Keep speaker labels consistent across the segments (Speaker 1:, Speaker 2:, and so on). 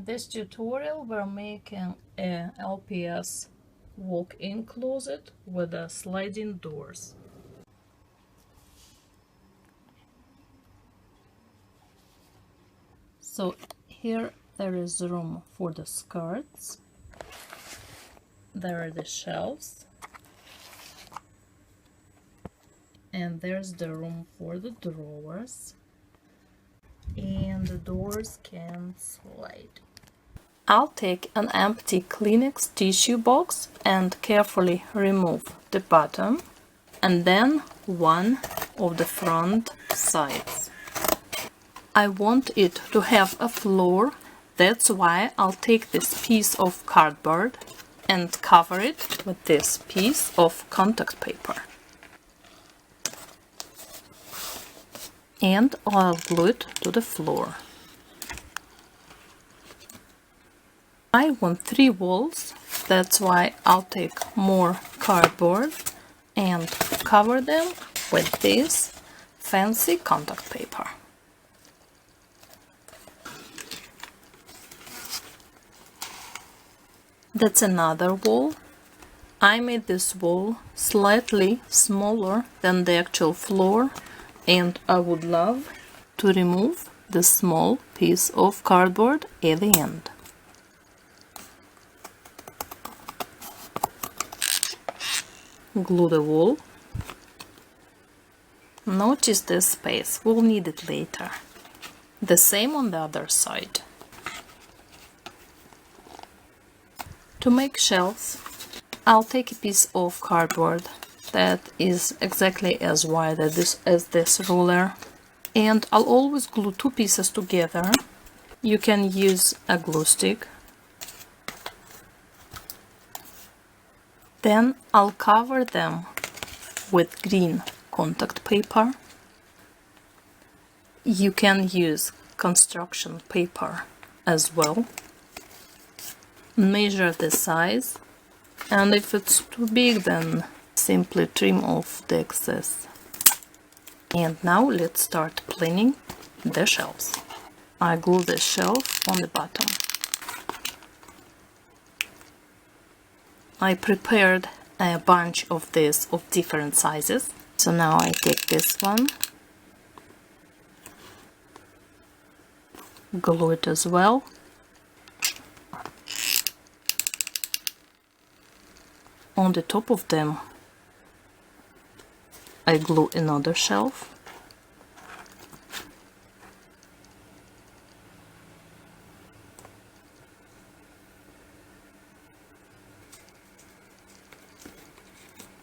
Speaker 1: In this tutorial we're making a LPS walk-in closet with sliding doors. So here there is room for the skirts, there are the shelves, and there's the room for the drawers, and the doors can slide. I'll take an empty Kleenex tissue box and carefully remove the bottom and then one of the front sides. I want it to have a floor, that's why I'll take this piece of cardboard and cover it with this piece of contact paper. And I'll glue it to the floor. I want 3 walls, that's why I'll take more cardboard and cover them with this fancy contact paper. That's another wall. I made this wall slightly smaller than the actual floor, and I would love to remove the small piece of cardboard at the end. Glue the wall. Notice this space, we'll need it later. The same on the other side. To make shelves, I'll take a piece of cardboard that is exactly as wide as this ruler, and I'll always glue 2 pieces together. You can use a glue stick. Then I'll cover them with green contact paper. You can use construction paper as well. Measure the size, and if it's too big, then simply trim off the excess. And now let's start planning the shelves. I glue the shelf on the bottom. I prepared a bunch of these of different sizes. So now I take this one, glue it as well. On the top of them, I glue another shelf.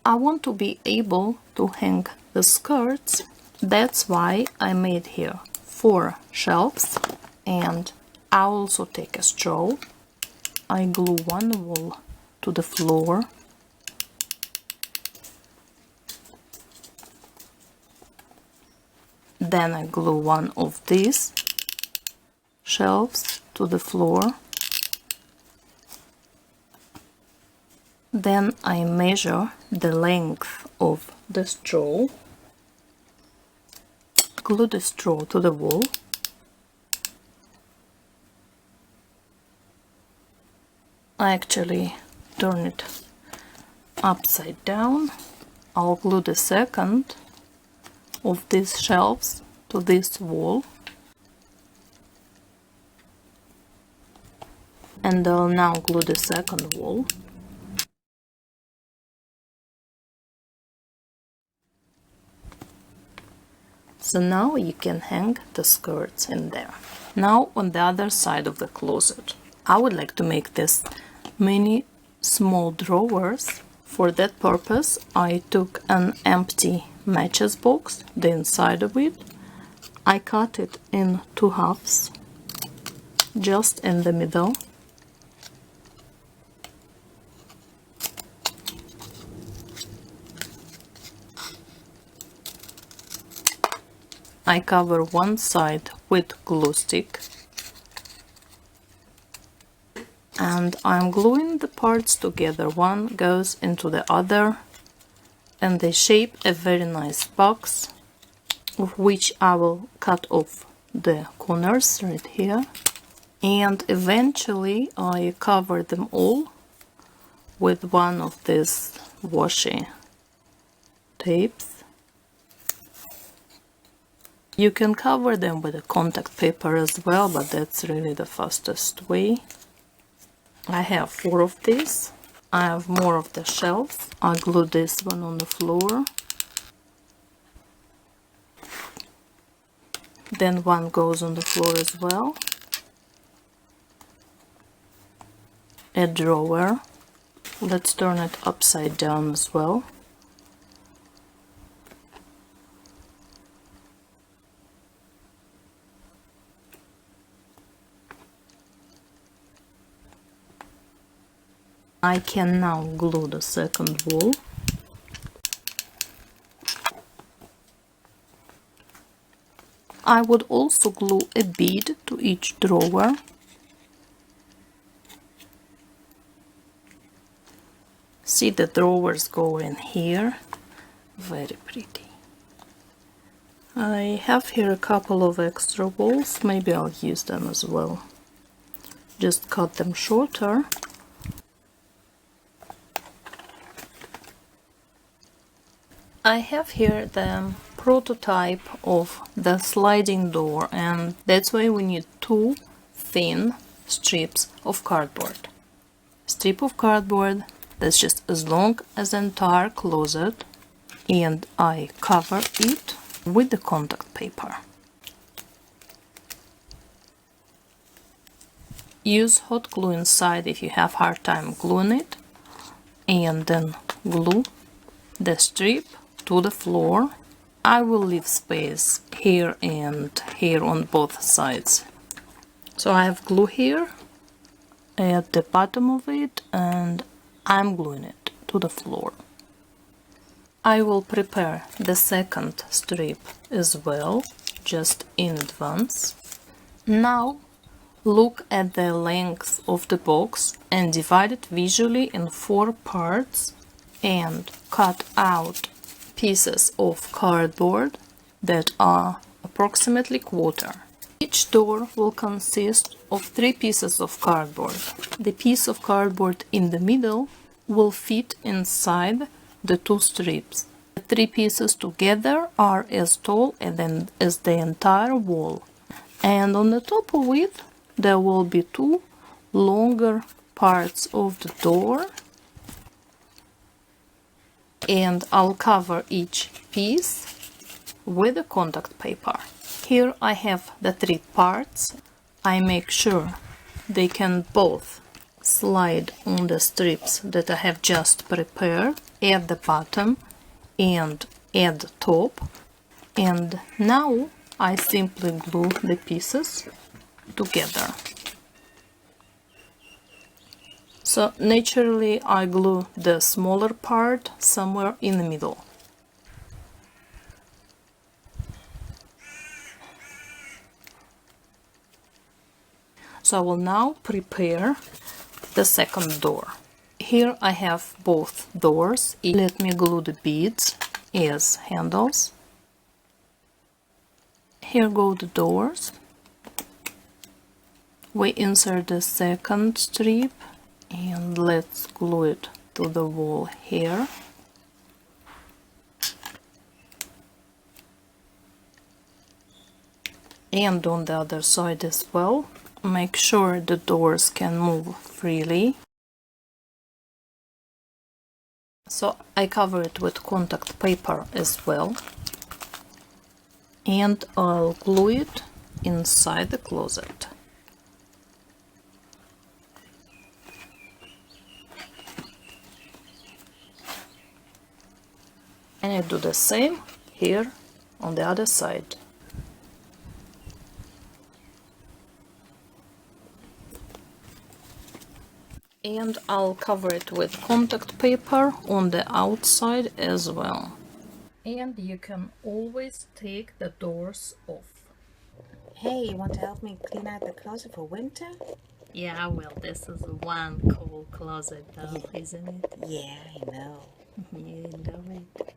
Speaker 1: I want to be able to hang the skirts, that's why I made here 4 shelves, and I also take a straw. I glue one wall to the floor. Then I glue one of these shelves to the floor. Then I measure the length of the straw, glue the straw to the wall, I actually turn it upside down. I'll glue the second of these shelves to this wall, and I'll now glue the second wall. So now you can hang the skirts in there. Now on the other side of the closet, I would like to make this many small drawers. For that purpose, I took an empty matches box, the inside of it. I cut it in 2 halves, just in the middle. I cover one side with glue stick, and I'm gluing the parts together. One goes into the other, and they shape a very nice box, of which I will cut off the corners right here. And eventually I cover them all with one of these washi tapes. You can cover them with a contact paper as well, but that's really the fastest way. I have 4 of these. I have more of the shelves. I glue this one on the floor. Then one goes on the floor as well. A drawer. Let's turn it upside down as well. I can now glue the second wall. I would also glue a bead to each drawer. See, the drawers go in here. Very pretty. I have here a couple of extra walls. Maybe I'll use them as well. Just cut them shorter. I have here the prototype of the sliding door, and that's why we need 2 thin strips of cardboard. Strip of cardboard that's just as long as the entire closet, and I cover it with the contact paper. Use hot glue inside if you have hard time gluing it, and then glue the strip to the floor. I will leave space here and here on both sides. So I have glue here at the bottom of it, and I'm gluing it to the floor. I will prepare the second strip as well, just in advance. Now look at the length of the box and divide it visually in 4 parts and cut out pieces of cardboard that are approximately quarter. Each door will consist of 3 pieces of cardboard. The piece of cardboard in the middle will fit inside the 2 strips. The 3 pieces together are as tall as the entire wall. And on the top of it there will be 2 longer parts of the door, and I'll cover each piece with a contact paper. Here I have the 3 parts. I make sure they can both slide on the strips that I have just prepared at the bottom and at the top. And now I simply glue the pieces together. So naturally I glue the smaller part somewhere in the middle. So I will now prepare the second door. Here I have both doors. Let me glue the beads as handles. Here go the doors. We insert the second strip and let's glue it to the wall here. And on the other side as well. Make sure the doors can move freely. So I cover it with contact paper as well. And I'll glue it inside the closet. And I do the same here on the other side. And I'll cover it with contact paper on the outside as well. And you can always take the doors off.
Speaker 2: Hey, you want to help me clean out the closet for winter?
Speaker 1: Yeah, well, this is one cool closet though, isn't it?
Speaker 2: Yeah, I know.
Speaker 1: You know it.